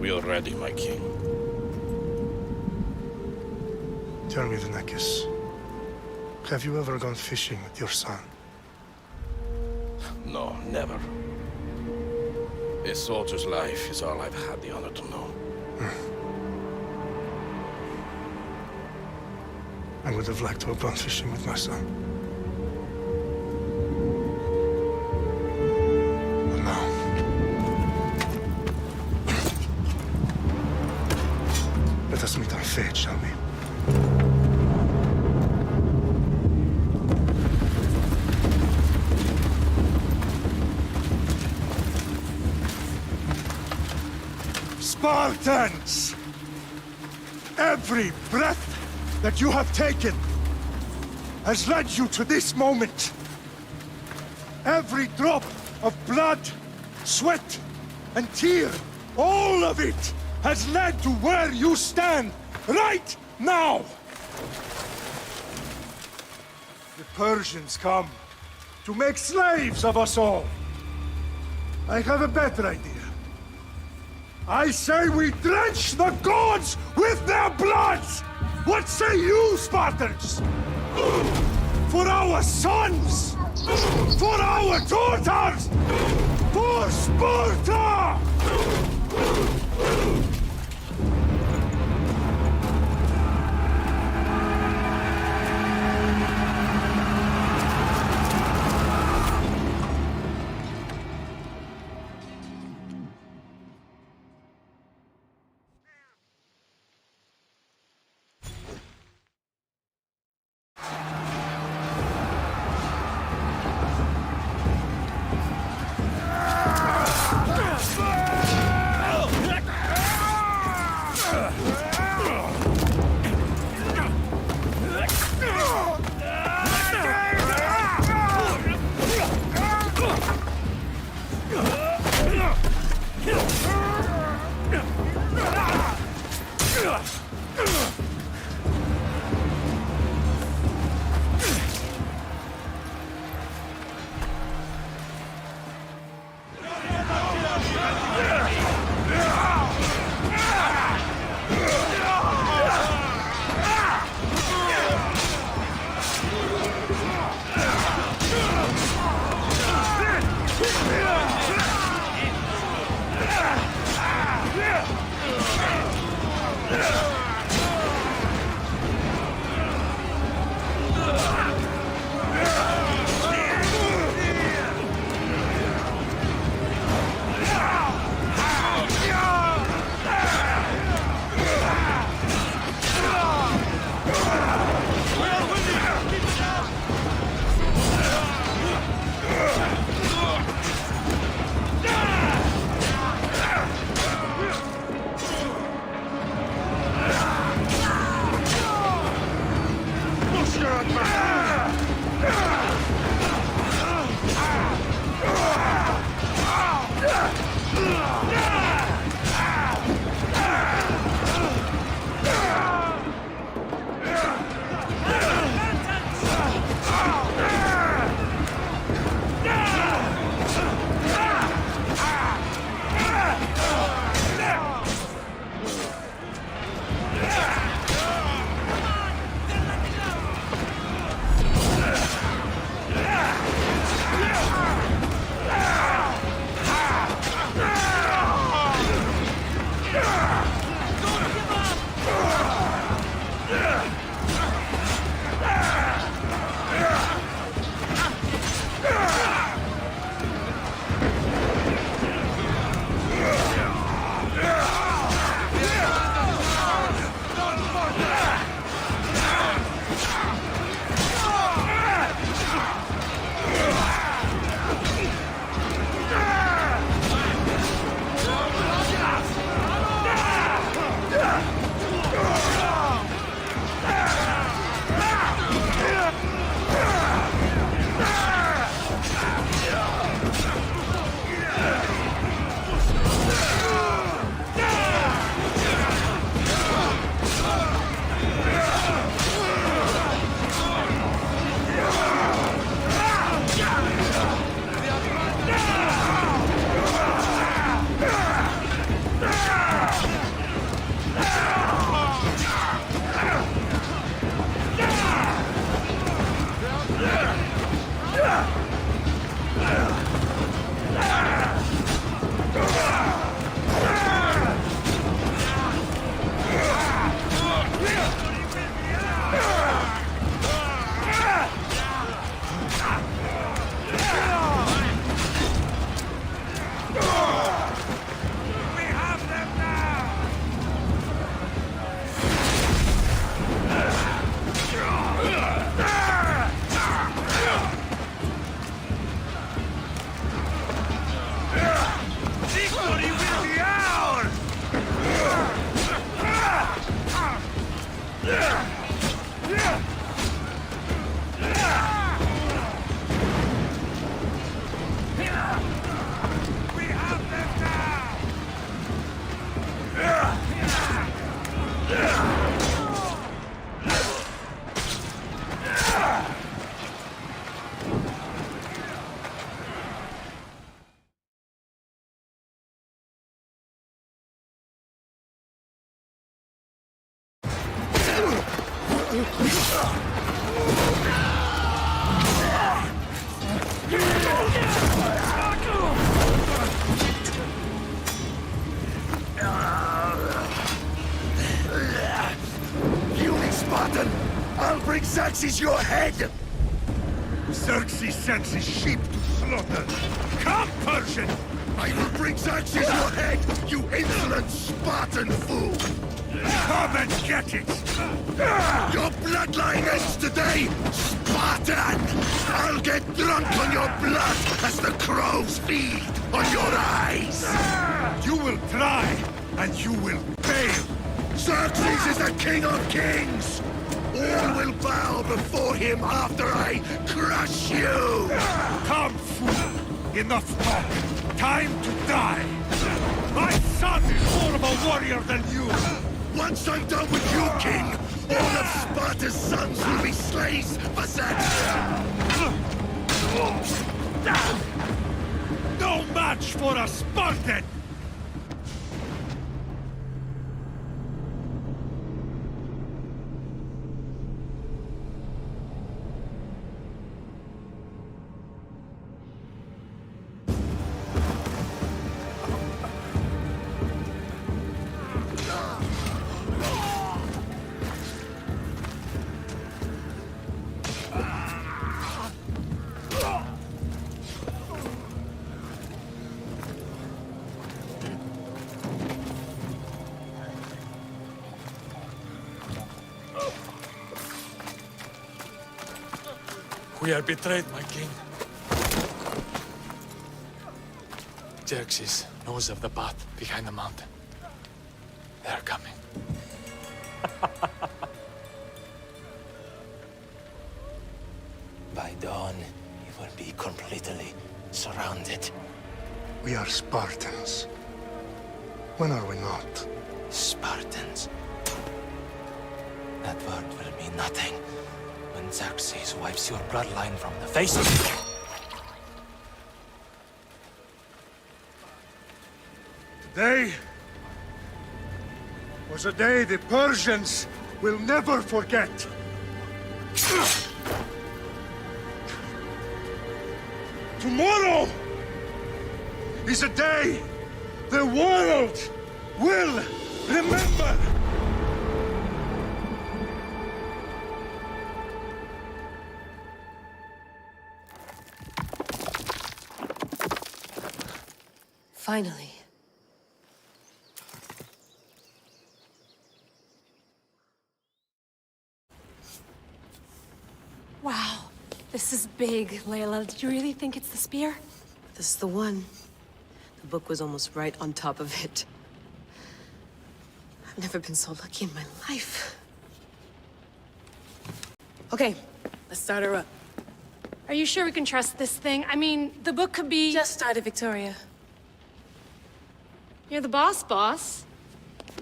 We are ready, my king. Tell me, the Nekis. Have you ever gone fishing with your son? No, never. A soldier's life is all I've had the honor to know. I would have liked to have gone fishing with my son. But now... let us meet on fate, shall we? Spartans! Every breath that you have taken has led you to this moment. Every drop of blood, sweat, and tear, all of it has led to where you stand right now. The Persians come to make slaves of us all. I have a better idea. I say we drench the gods with their bloods! What say you, Spartans? For our sons! For our daughters! For Sparta! Spartan! I'll bring Xerxes your head! Xerxes sends his sheep to slaughter. Come, Persian! I will bring Xerxes your head, you insolent Spartan fool! Come and get it! Your bloodline ends today, Spartan! I'll get drunk on your blood as the crows feed on your eyes! You will try, and you will fail! Xerxes is the king of kings! All will bow before him after I crush you! Come, fool! Enough talk! Time to die! My son is more of a warrior than you! Once I'm done with you, king, all of Sparta's sons will be slaves for Xerxes! No match for a Spartan! We are betrayed, my king. Xerxes knows of the path behind the mountain. They are coming. By dawn, you will be completely surrounded. We are Spartans. When are we not? Spartans. That word will mean nothing when Xerxes wipes your bloodline from the face of the earth. Today was a day the Persians will never forget. Tomorrow is a day the world will remember. Finally. Wow, this is big, Layla. Did you really think it's the spear? This is the one. The book was almost right on top of it. I've never been so lucky in my life. Okay, let's start her up. Are you sure we can trust this thing? I mean, the book could be... Just started, Victoria. You're the boss.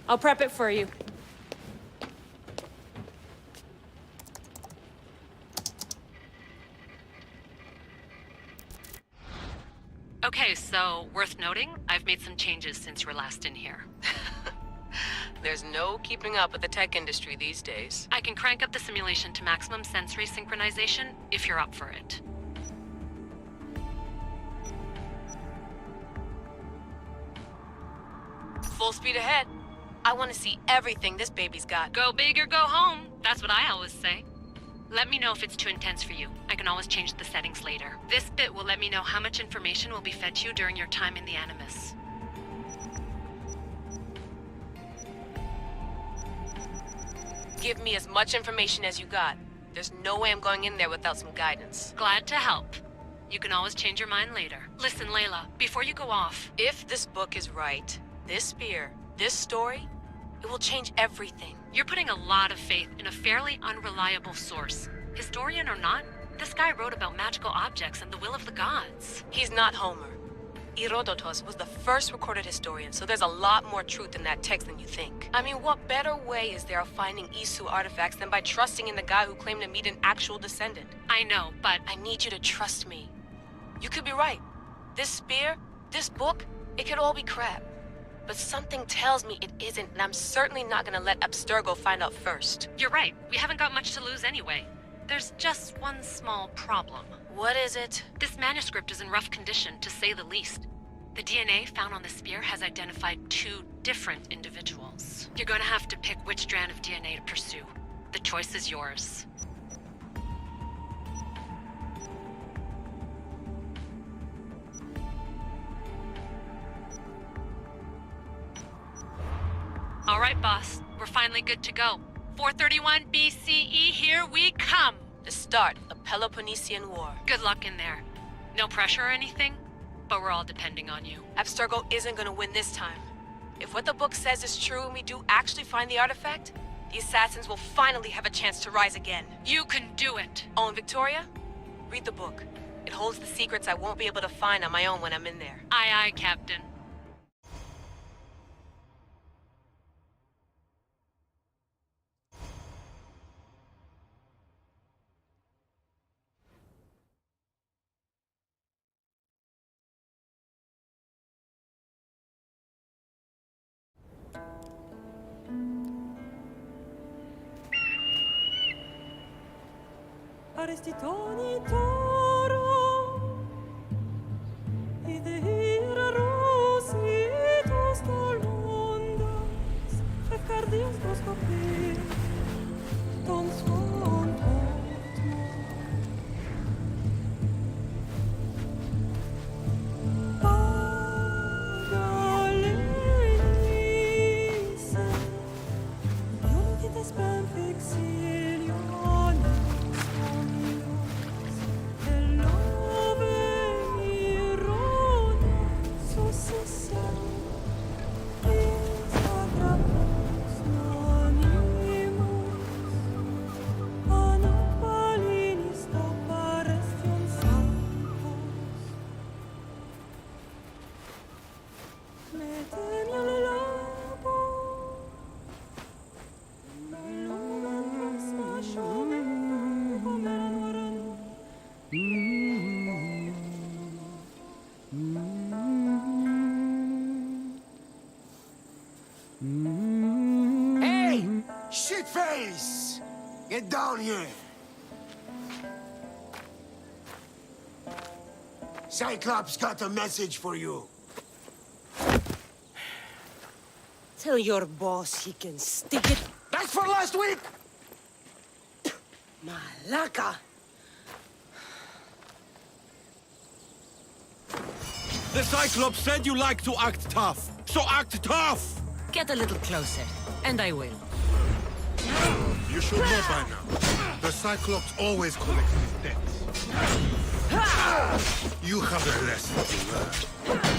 I'll prep it for you. Okay, so worth noting, I've made some changes since you were last in here. There's no keeping up with the tech industry these days. I can crank up the simulation to maximum sensory synchronization if you're up for it. full speed ahead. I want to see everything this baby's got. Go big or go home. That's what I always say. Let me know if it's too intense for you. I can always change the settings later. This bit will let me know how much information will be fed to you during your time in the Animus. Give me as much information as you got. There's no way I'm going in there without some guidance. Glad to help. You can always change your mind later. Listen, Layla, before you go off... If this book is right, this spear, this story, it will change everything. You're putting a lot of faith in a fairly unreliable source. Historian or not, this guy wrote about magical objects and the will of the gods. He's not Homer. Herodotus was the first recorded historian, so there's a lot more truth in that text than you think. I mean, what better way is there of finding Isu artifacts than by trusting in the guy who claimed to meet an actual descendant? I know, but... I need you to trust me. You could be right. This spear, this book, it could all be crap. But something tells me it isn't, and I'm certainly not gonna let Abstergo find out first. You're right. We haven't got much to lose anyway. There's just one small problem. What is it? This manuscript is in rough condition, to say the least. The DNA found on the spear has identified 2 different individuals. You're gonna have to pick which strand of DNA to pursue. The choice is yours. All right, boss. We're finally good to go. 431 BCE, here we come! The start of Peloponnesian War. Good luck in there. No pressure or anything, but we're all depending on you. Abstergo isn't gonna win this time. If what the book says is true and we do actually find the artifact, the assassins will finally have a chance to rise again. You can do it! Oh, and Victoria? Read the book. It holds the secrets I won't be able to find on my own when I'm in there. Aye, aye, Captain. Arestitoni toro Idehira rositos tolmondas Efcardios boskopir Ton svon portmo Pagalenise Iuntites ben fixilionis Hey! Shitface! Get down here! Cyclops got a message for you. Tell your boss he can stick it. That's for last week! Malaka! The Cyclops said you like to act tough, so act tough! Get a little closer, and I will. You should know by now. The Cyclops always collects his debts. You have a lesson to learn.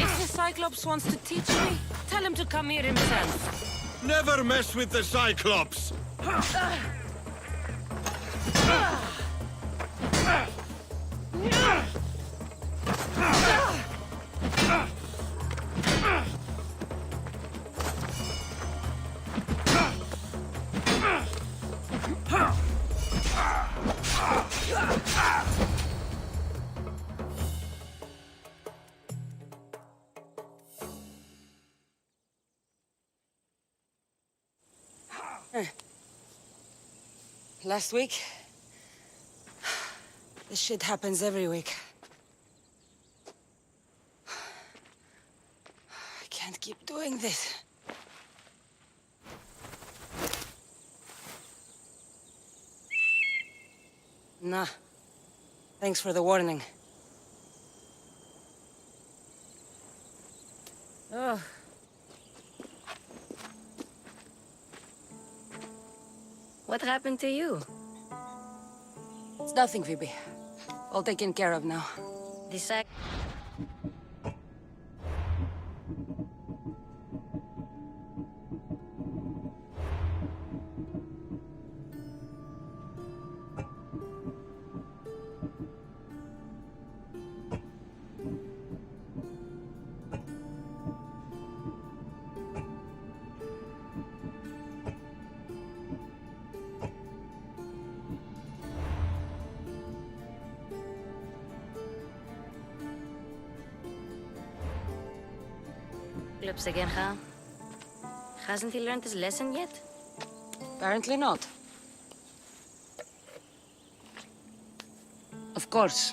If the Cyclops wants to teach me, tell him to come here himself. Never mess with the Cyclops! Last week? This shit happens every week. I can't keep doing this. Nah. Thanks for the warning. Oh. What happened to you? It's nothing, Phoebe. All taken care of now. The Cyclops again, huh? Hasn't he learned his lesson yet? Apparently not. Of course.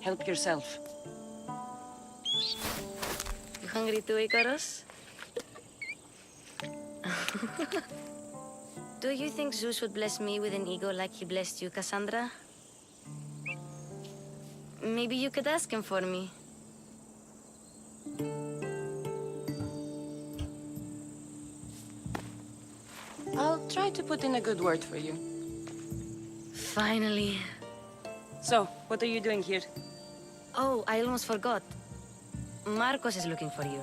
Help yourself. You hungry too, Icarus? Do you think Zeus would bless me with an ego like he blessed you, Cassandra? Maybe you could ask him for me. I'll try to put in a good word for you. Finally. So, what are you doing here? Oh, I almost forgot. Marcos is looking for you.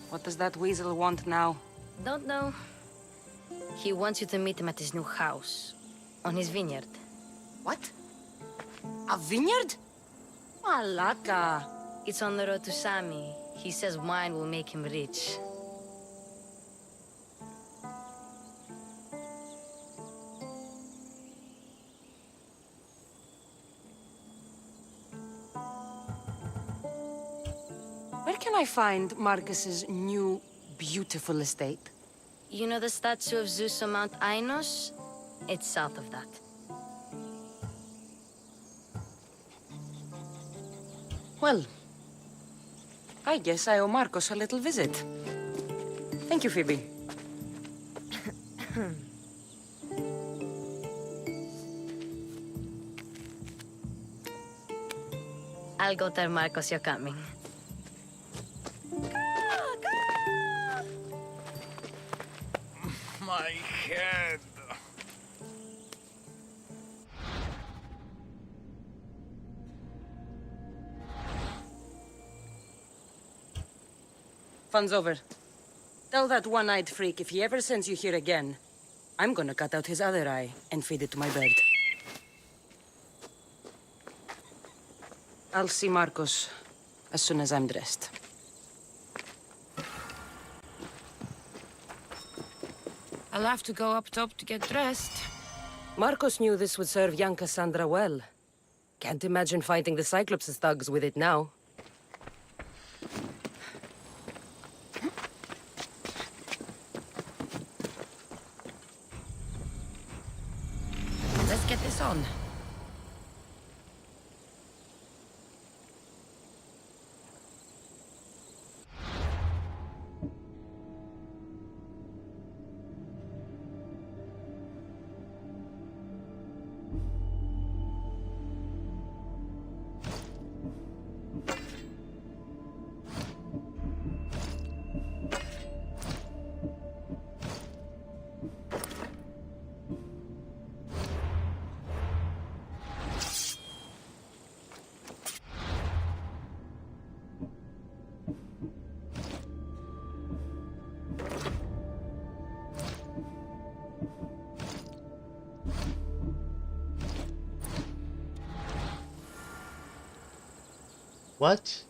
What does that weasel want now? Don't know. He wants you to meet him at his new house. On his vineyard. What? A vineyard? Malaka. It's on the road to Sami. He says wine will make him rich. Where can I find Marcus's new, beautiful estate? You know the statue of Zeus on Mount Ainos? It's south of that. Well, I guess I owe Marcos a little visit. Thank you, Phoebe. I'll go tell Marcos you're coming. My head. Fun's over. Tell that one-eyed freak if he ever sends you here again, I'm gonna cut out his other eye and feed it to my bird. I'll see Marcos as soon as I'm dressed. I'll have to go up top to get dressed. Marcos knew this would serve young Cassandra well. Can't imagine fighting the Cyclops' thugs with it now. Let's get this on. What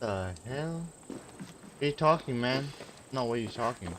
the hell? What are you talking, man? Not what you're talking.